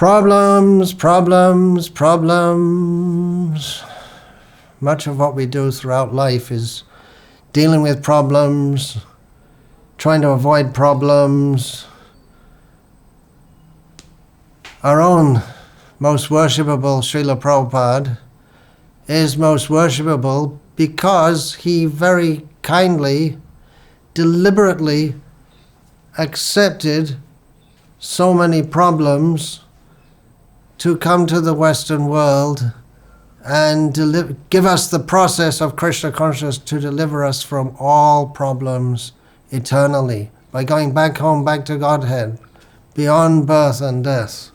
Problems, problems, problems. Much of what we do throughout life is dealing with problems, trying to avoid problems. Our own most worshipable Srila Prabhupada is most worshipable because he very kindly, deliberately accepted so many problems to come to the Western world and give us the process of Krishna consciousness to deliver us from all problems eternally by going back home, back to Godhead, beyond birth and death.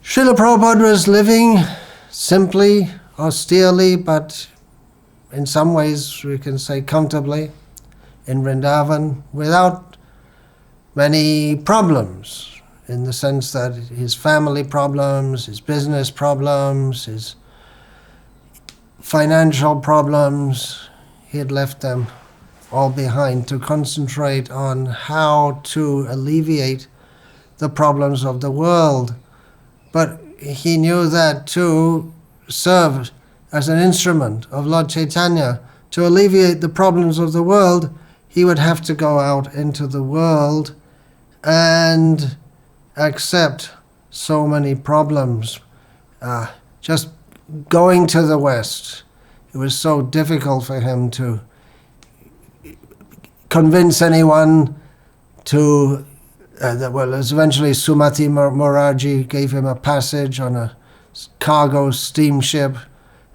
Srila Prabhupada was living simply, austerely, but in some ways we can say comfortably in Vrindavan without many problems, in the sense that his family problems, his business problems, his financial problems, he had left them all behind to concentrate on how to alleviate the problems of the world. But he knew that to serve as an instrument of Lord Chaitanya, to alleviate the problems of the world, he would have to go out into the world and accept so many problems. Just going to the West, it was so difficult for him to convince anyone to, eventually Sumati Moraji gave him a passage on a cargo steamship,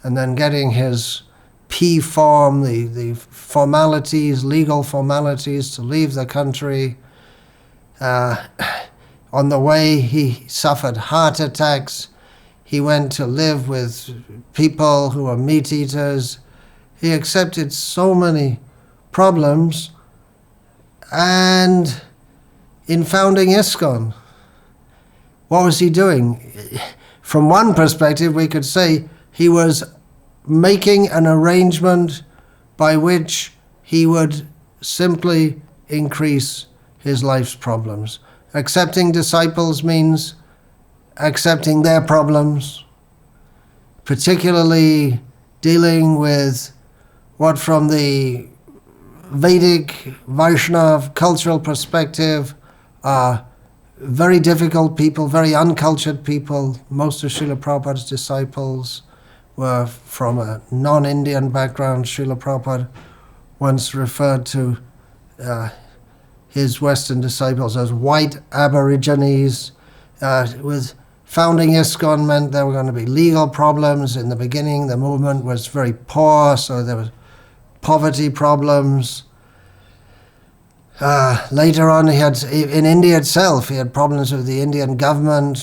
and then getting his P form, the formalities, legal formalities to leave the country. On the way, he suffered heart attacks. He went to live with people who were meat eaters. He accepted so many problems. And in founding ISKCON, what was he doing? From one perspective, we could say he was making an arrangement by which he would simply increase his life's problems. Accepting disciples means accepting their problems, particularly dealing with what from the Vedic, Vaishnav cultural perspective are very difficult people, very uncultured people. Most of Srila Prabhupada's disciples were from a non-Indian background. Srila Prabhupada once referred to his Western disciples as white aborigines. With founding ISKCON meant there were going to be legal problems. In the beginning, the movement was very poor, so there was poverty problems. Later on, he had, in India itself, he had problems with the Indian government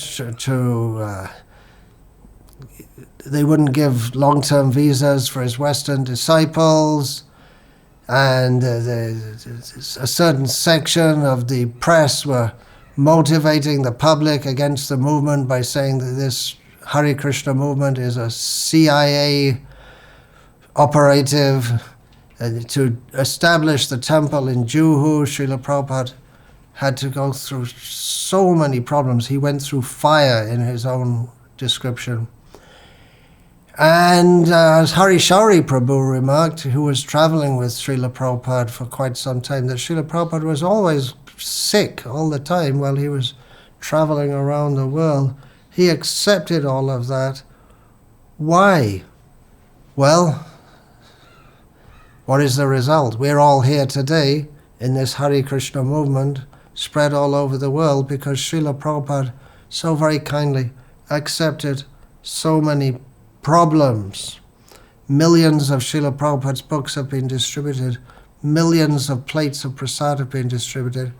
they wouldn't give long-term visas for his Western disciples, and a certain section of the press were motivating the public against the movement by saying that this Hare Krishna movement is a CIA operative. To establish the temple in Juhu, Srila Prabhupada had to go through so many problems. He went through fire in his own description. And as Hari Shauri Prabhu remarked, who was traveling with Srila Prabhupada for quite some time, that Srila Prabhupada was always sick all the time while he was traveling around the world. He accepted all of that. Why? Well, what is the result? We're all here today in this Hare Krishna movement spread all over the world because Srila Prabhupada so very kindly accepted so many problems. Millions of Srila Prabhupada's books have been distributed. Millions of plates of prasad have been distributed.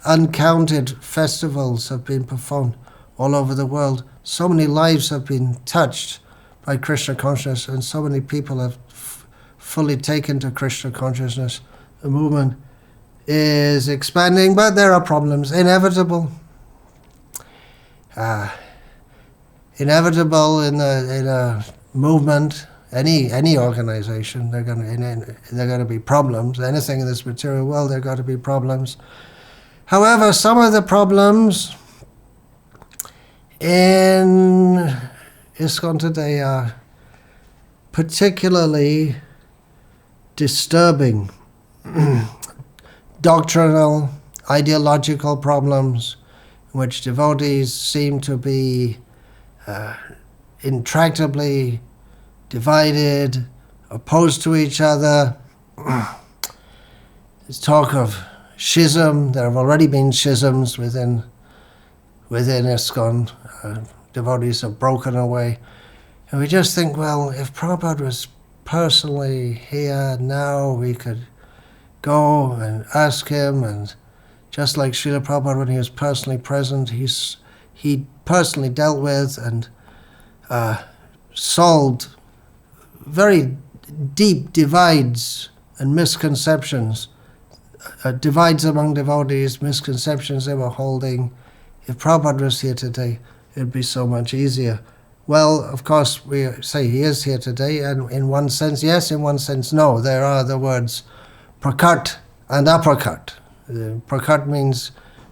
Uncounted festivals have been performed all over the world. So many lives have been touched by Krishna consciousness, and so many people have fully taken to Krishna consciousness. The movement is expanding, but there are problems. Inevitable in a movement, any organization, they're going to be problems. Anything in this material world, there are going to be problems. However, some of the problems in ISKCON today are particularly disturbing. Doctrinal, ideological problems in which devotees seem to be intractably divided, opposed to each other. There's talk of schism. There have already been schisms within ISKCON. Devotees have broken away. And we just think, well, if Prabhupada was personally here now, we could go and ask him, and just like Srila Prabhupada when he was personally present, he personally dealt with and solved very deep divides and misconceptions, divides among devotees, misconceptions they were holding. If Prabhupada was here today, it'd be so much easier. Well, of course, we say he is here today, and in one sense, yes, in one sense, no. There are the words prakat and aprakat. Prakat means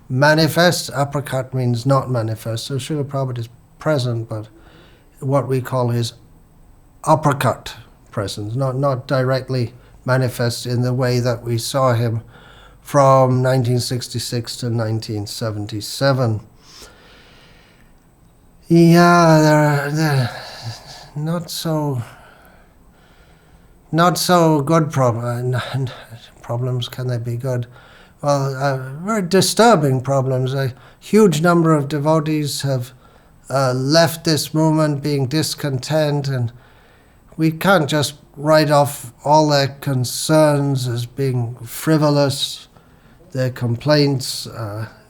manifest, aprakat means not manifest. So Srila Prabhupada is present, but what we call his aprakat presence, not directly manifest in the way that we saw him from 1966 to 1977. Yeah, they're not so good problems. Can they be good? Well, very disturbing problems. A huge number of devotees have left this movement being discontent, and we can't just write off all their concerns as being frivolous. Their complaints,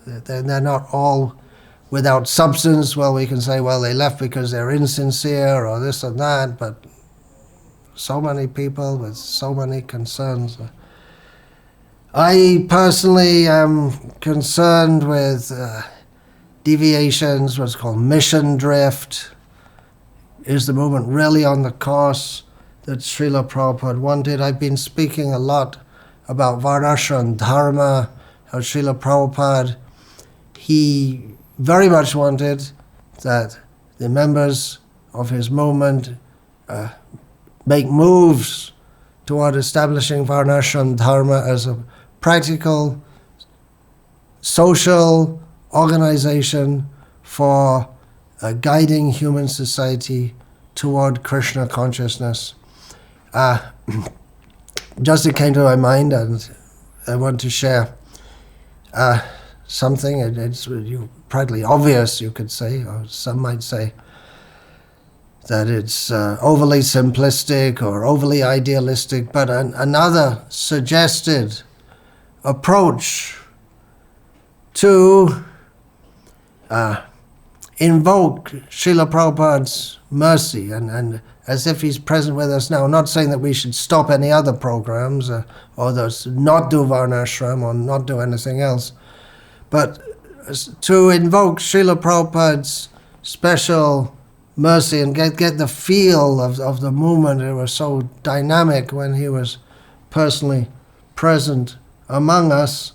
they're not all without substance. Well, we can say, well, they left because they're insincere or this and that, but so many people with so many concerns. I personally am concerned with deviations, what's called mission drift. Is the movement really on the course that Srila Prabhupada wanted? I've been speaking a lot about Varnashram Dharma, how Srila Prabhupada, he very much wanted that the members of his movement make moves toward establishing Varnashram Dharma as a practical social organization for guiding human society toward Krishna consciousness. Just it came to my mind, and I want to share something. It's practically obvious, you could say, or some might say that it's overly simplistic or overly idealistic, but another suggested approach to invoke Srila Prabhupada's mercy, and as if he's present with us now. Not saying that we should stop any other programs or not do Varnashram or not do anything else, but to invoke Srila Prabhupada's special mercy and get the feel of the movement. It was so dynamic when he was personally present among us,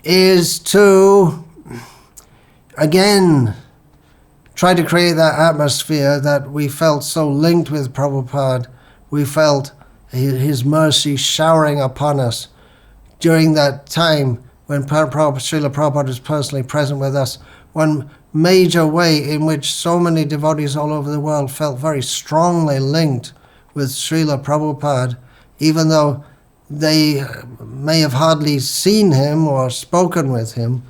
is to again try to create that atmosphere that we felt so linked with Prabhupada. We felt his mercy showering upon us during that time when Srila Prabhupada was personally present with us. One major way in which so many devotees all over the world felt very strongly linked with Srila Prabhupada, even though they may have hardly seen him or spoken with him,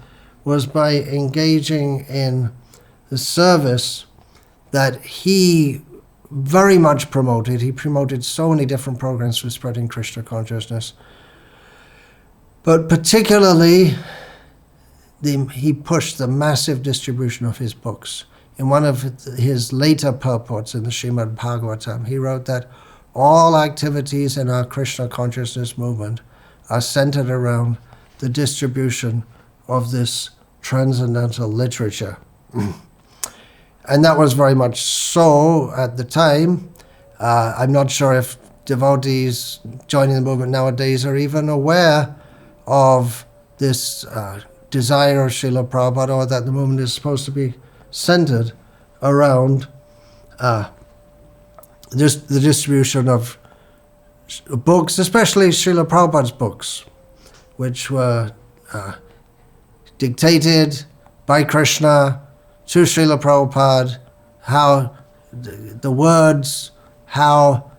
was by engaging in the service that he very much promoted. He promoted so many different programs for spreading Krishna consciousness. But particularly, he pushed the massive distribution of his books. In one of his later purports in the Srimad Bhagavatam, he wrote that all activities in our Krishna consciousness movement are centered around the distribution of this transcendental literature. And that was very much so at the time. I'm not sure if devotees joining the movement nowadays are even aware of this desire of Srila Prabhupada, or that the movement is supposed to be centered around the distribution of books, especially Srila Prabhupada's books, which were dictated by Krishna to Srila Prabhupada, how the words, how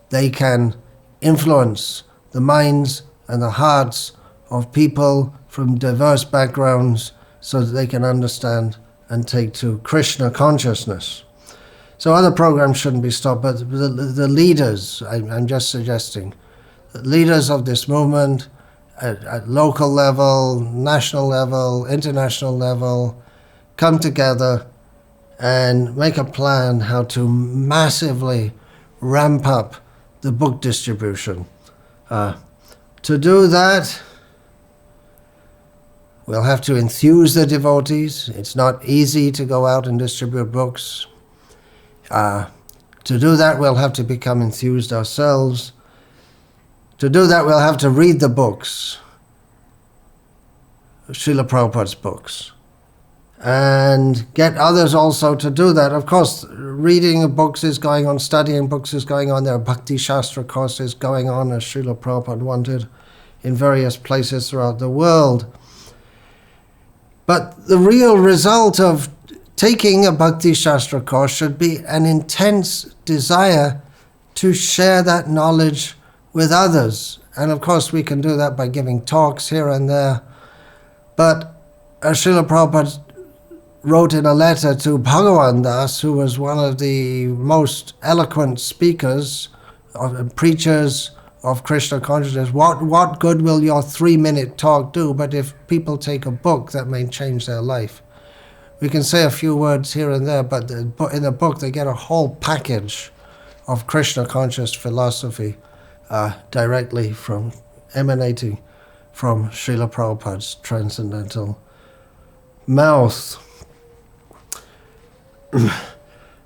they can influence the minds and the hearts of people from diverse backgrounds so that they can understand and take to Krishna consciousness. So other programs shouldn't be stopped, but the leaders, I'm just suggesting, the leaders of this movement at local level, national level, international level, come together and make a plan how to massively ramp up the book distribution. To do that, we'll have to enthuse the devotees. It's not easy to go out and distribute books. To do that, we'll have to become enthused ourselves. To do that, we'll have to read the books, Srila Prabhupada's books, and get others also to do that. Of course, reading of books is going on, studying books is going on. There are Bhakti Shastra courses going on, as Srila Prabhupada wanted, in various places throughout the world. But the real result of taking a Bhakti Shastra course should be an intense desire to share that knowledge with others. And of course we can do that by giving talks here and there. But as Srila Prabhupada wrote in a letter to Bhagavan Das, who was one of the most eloquent speakers and preachers of Krishna consciousness, what good will your 3-minute talk do? But if people take a book, that may change their life. We can say a few words here and there, but in the book they get a whole package of Krishna conscious philosophy directly emanating from Srila Prabhupada's transcendental mouth.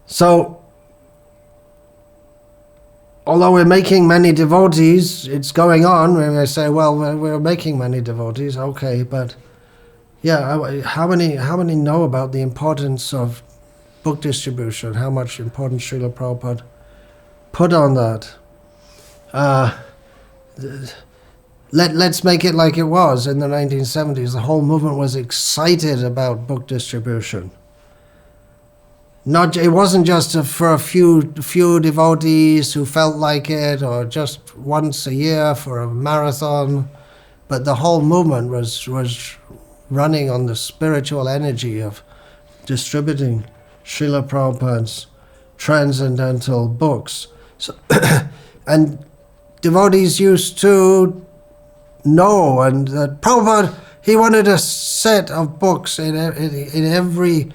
So, although we're making many devotees, it's going on. We may say, well, we're making many devotees, okay, but yeah, how many know about the importance of book distribution? How much importance Srila Prabhupada put on that? Let's make it like it was in the 1970s. The whole movement was excited about book distribution. It wasn't just for a few devotees who felt like it, or just once a year for a marathon, but the whole movement was running on the spiritual energy of distributing Srila Prabhupada's transcendental books. So, and devotees used to know, and that Prabhupada, he wanted a set of books in the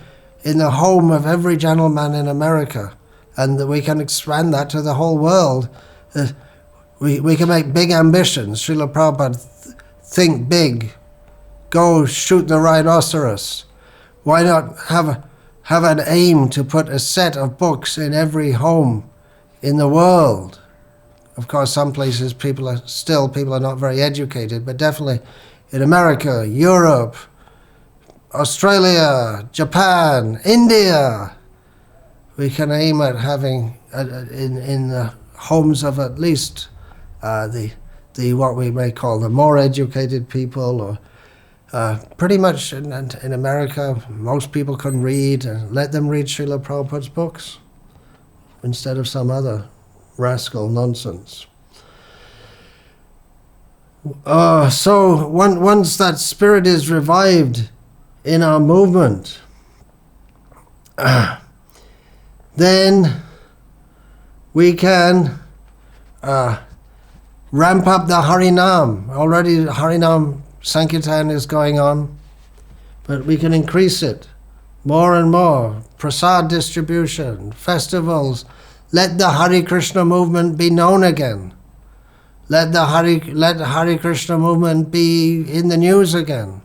home of every gentleman in America, and that we can expand that to the whole world. We can make big ambitions. Srila Prabhupada, think big. Go shoot the rhinoceros. Why not have an aim to put a set of books in every home in the world? Of course, some places people are not very educated, but definitely in America, Europe, Australia, Japan, India, we can aim at having in the homes of at least the what we may call the more educated people, or pretty much in America, most people can read, and let them read Srila Prabhupada's books instead of some other rascal nonsense. So once that spirit is revived in our movement, then we can ramp up the Harinam. Already Harinam Sankirtan is going on, but we can increase it more and more. Prasad distribution, festivals. Let the Hare Krishna movement be known again. Let the Hare Krishna movement be in the news again.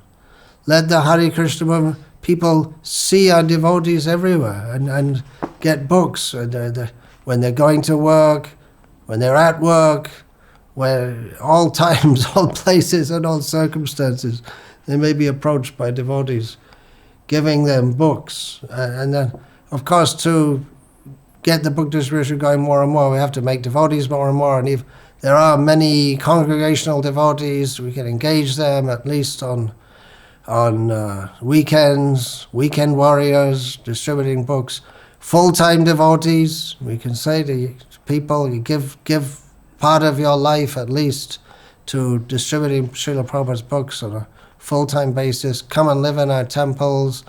Let the Hare Krishna movement, people see our devotees everywhere and get books when they're going to work, when they're at work, where all times, all places, and all circumstances, They may be approached by devotees, giving them books. And then, of course, to get the book distribution going more and more, we have to make devotees more and more. And if there are many congregational devotees, we can engage them at least on weekends, weekend warriors, distributing books. Full-time devotees, we can say to people, you give part of your life at least to distributing Srila Prabhupada's books on a full-time basis. Come and live in our temples.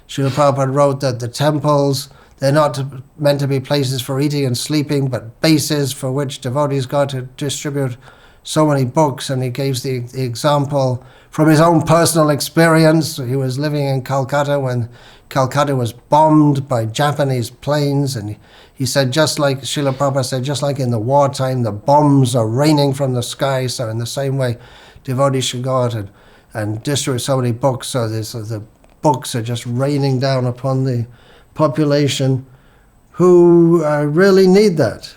Srila Prabhupada wrote that the temples, they're not meant to be places for eating and sleeping, but bases for which devotees go to distribute so many books. And he gives the example from his own personal experience. He was living in Calcutta when Calcutta was bombed by Japanese planes, and he said, just like Srila Prabhupada said, just like in the wartime, the bombs are raining from the sky, so in the same way, devotees should go out and distribute so many books, so the books are just raining down upon the population who really need that.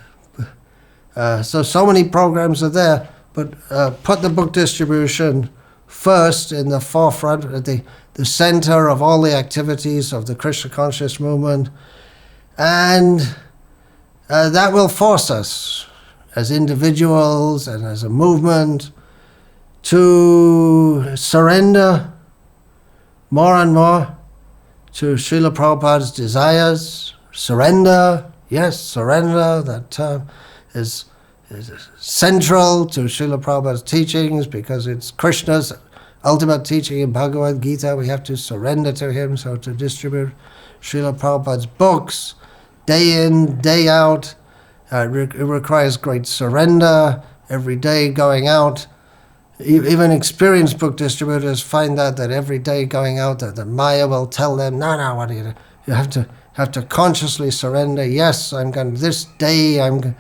So many programs are there, but put the book distribution first in the forefront, at the center of all the activities of the Krishna conscious movement, and that will force us as individuals and as a movement to surrender more and more to Srila Prabhupada's desires. Surrender, yes, surrender, that term is central to Srila Prabhupada's teachings because it's Krishna's ultimate teaching in Bhagavad Gita. We have to surrender to him, so to distribute Srila Prabhupada's books day in, day out, it requires great surrender, every day going out. Even experienced book distributors find that every day going out, that the Maya will tell them, no, what do you do? You have to consciously surrender. Yes, this day I'm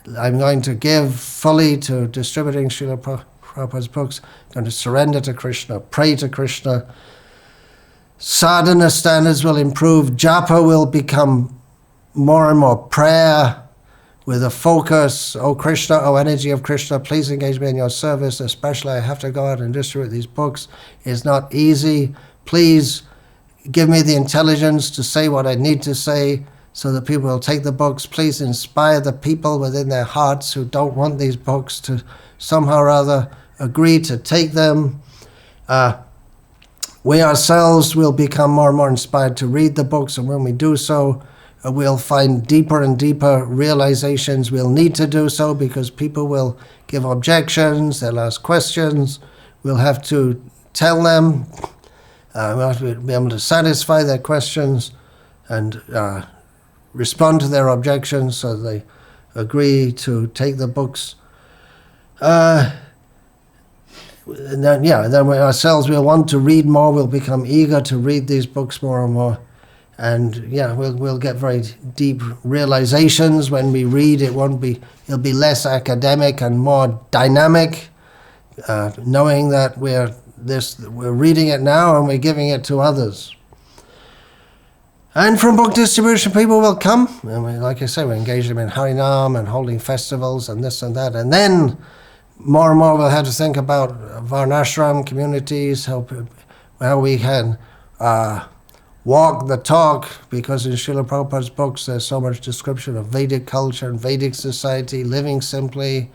going to give fully to distributing Srila Prabhupada's books. I'm going to surrender to Krishna, pray to Krishna. Sadhana standards will improve. Japa will become more and more prayer with a focus. Oh Krishna, oh energy of Krishna, please engage me in your service. Especially I have to go out and distribute these books. It's not easy. Please give me the intelligence to say what I need to say so that people will take the books. Please inspire the people within their hearts who don't want these books to somehow or other agree to take them. We ourselves will become more and more inspired to read the books, and when we do so, we'll find deeper and deeper realizations. We'll need to do so because people will give objections, they'll ask questions, we'll have to tell them, we'll have to be able to satisfy their questions and respond to their objections so they agree to take the books. And then we ourselves will want to read more, we'll become eager to read these books more and more. And we'll get very deep realizations when we read. It'll be less academic and more dynamic, knowing that we're reading it now and we're giving it to others. And from book distribution, people will come, and like I say, we engage them in Harinam and holding festivals and this and that. And then more and more we'll have to think about Varnashram communities, how we can walk the talk, because in Srila Prabhupada's books there's so much description of Vedic culture and Vedic society, living simply,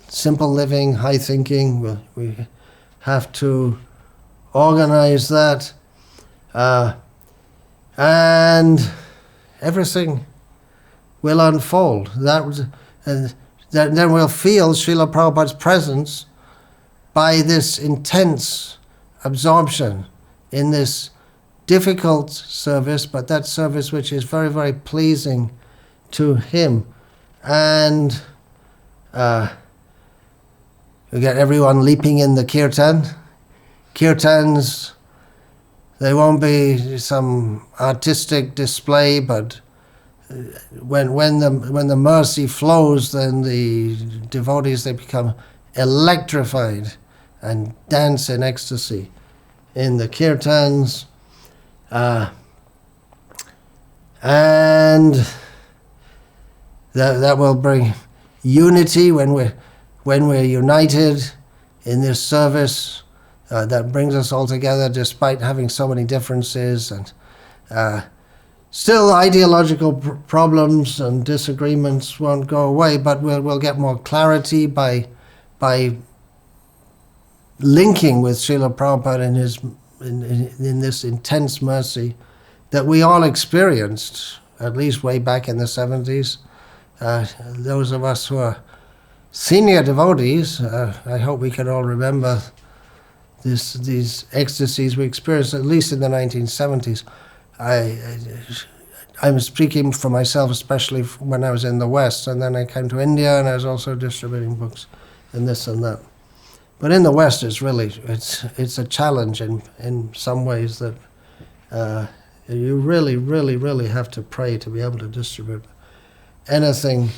simple living, high thinking. We have to organize that, and everything will unfold. Then we'll feel Srila Prabhupada's presence by this intense absorption in this difficult service, but that service which is very, very pleasing to him. And we get everyone leaping in the kirtan. Kirtans, they won't be some artistic display, but when the mercy flows, then the devotees, they become electrified and dance in ecstasy in the kirtans. And that will bring unity when we're united in this service. that brings us all together despite having so many differences, and still ideological problems and disagreements won't go away, but we'll get more clarity by linking with Srila Prabhupada in this intense mercy that we all experienced, at least way back in the 70s. Those of us who are senior devotees, I hope we can all remember these ecstasies we experienced, at least in the 1970s. I'm speaking for myself, especially when I was in the West, and then I came to India, and I was also distributing books and this and that. But in the West, it's a challenge in some ways that you really have to pray to be able to distribute anything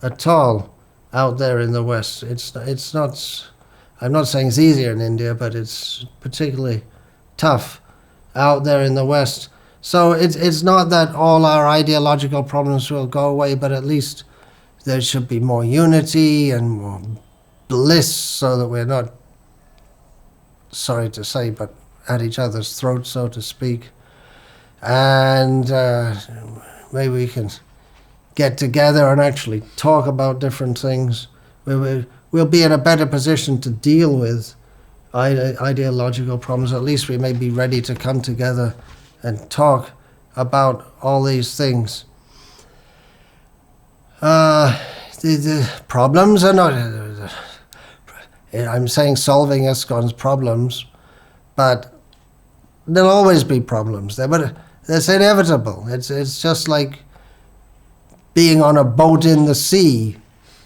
at all out there in the West. It's not. I'm not saying it's easier in India, but it's particularly tough out there in the West. So it's not that all our ideological problems will go away, but at least there should be more unity and more bliss, so that we're not, sorry to say, but at each other's throats, so to speak. And maybe we can get together and actually talk about different things. We'll be in a better position to deal with ideological problems. At least we may be ready to come together and talk about all these things. The problems are not... I'm saying solving ISKCON's problems, but there'll always be problems there. But it's inevitable. It's just like being on a boat in the sea.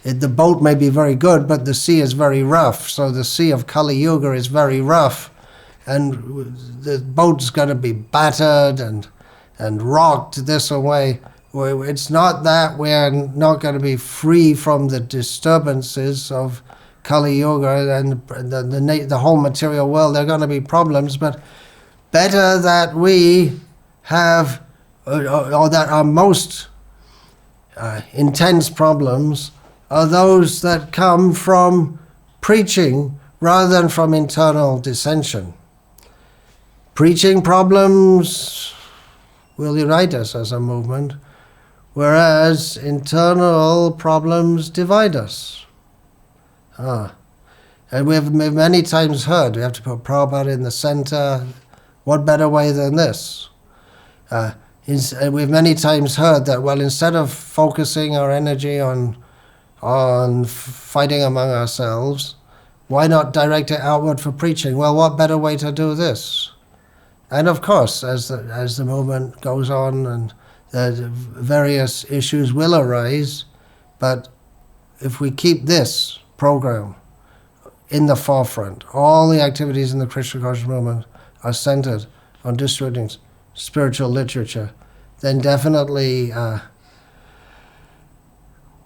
The boat may be very good, but the sea is very rough. So the sea of Kali Yuga is very rough, and the boat's going to be battered and rocked this way. It's not that we're not going to be free from the disturbances of Kali Yuga and the whole material world. There are going to be problems, but better that we have, or that our most intense problems are those that come from preaching rather than from internal dissension. Preaching problems will unite us as a movement, whereas internal problems divide us. And we've many times heard we have to put Prabhupada in the center. What better way than this? We've many times heard that, well, instead of focusing our energy on fighting among ourselves, why not direct it outward for preaching? Well, what better way to do this? And of course, as the movement goes on, and the various issues will arise, but if we keep this program in the forefront, all the activities in the Krishna conscious movement are centered on distributing spiritual literature, then definitely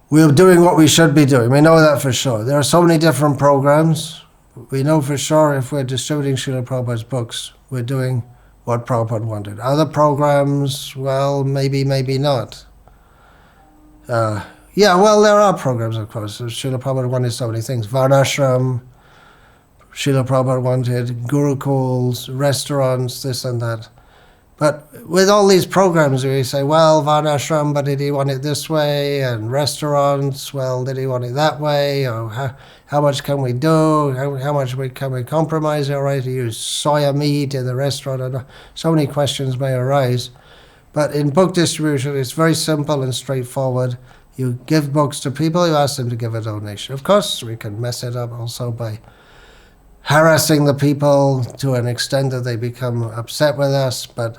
we're doing what we should be doing. We know that for sure. There are so many different programs. We know for sure if we're distributing Srila Prabhupada's books, we're doing what Prabhupada wanted. Other programs, well, maybe not. Yeah, well, there are programs, of course. Srila Prabhupada wanted so many things. Varnashram, Srila Prabhupada wanted gurukuls, restaurants, this and that. But with all these programs, we say, well, Varnashram, but did he want it this way? And restaurants, well, did he want it that way? Or how much can we do? How much can we compromise? All right, to use soya meat in the restaurant? So many questions may arise. But in book distribution, it's very simple and straightforward. You give books to people, you ask them to give a donation. Of course, we can mess it up also by harassing the people to an extent that they become upset with us, but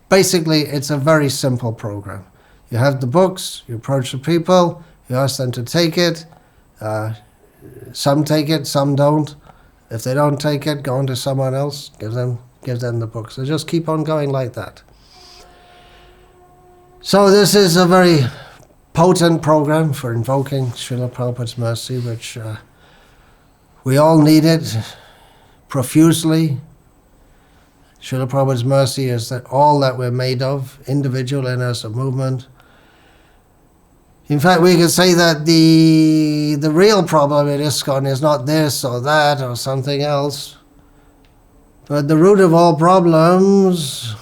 basically it's a very simple program. You have the books, you approach the people, you ask them to take it. Some take it, some don't. If they don't take it, go on to someone else, give them the books. So just keep on going like that. So this is a very potent program for invoking Srila Prabhupada's mercy, which we all need it profusely. Srila Prabhupada's mercy is all that we're made of, individual and as a movement. In fact, we could say that the real problem in ISKCON is not this or that or something else, But the root of all problems,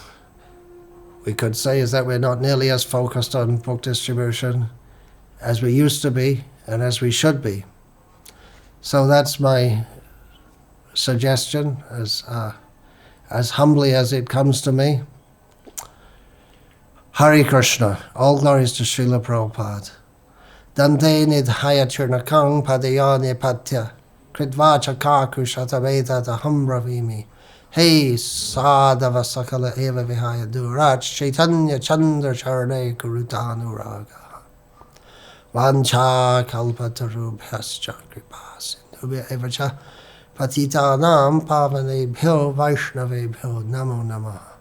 we could say, is that we're not nearly as focused on book distribution as we used to be and as we should be. So that's my suggestion, as humbly as it comes to me. Hare Krishna. All glories to Srila Prabhupada. Dante nidhaya churnakang padayani patya kritvacha kaku shatabeta taham bravimi. Hey sadhava sakala eva vihaya durach chaitanya chandra charane kurutanuraga. Vancha kalpatarubhyascha kripas indubhya evacha patitanam pavanebhyo vaishnavebhyo namo namaha.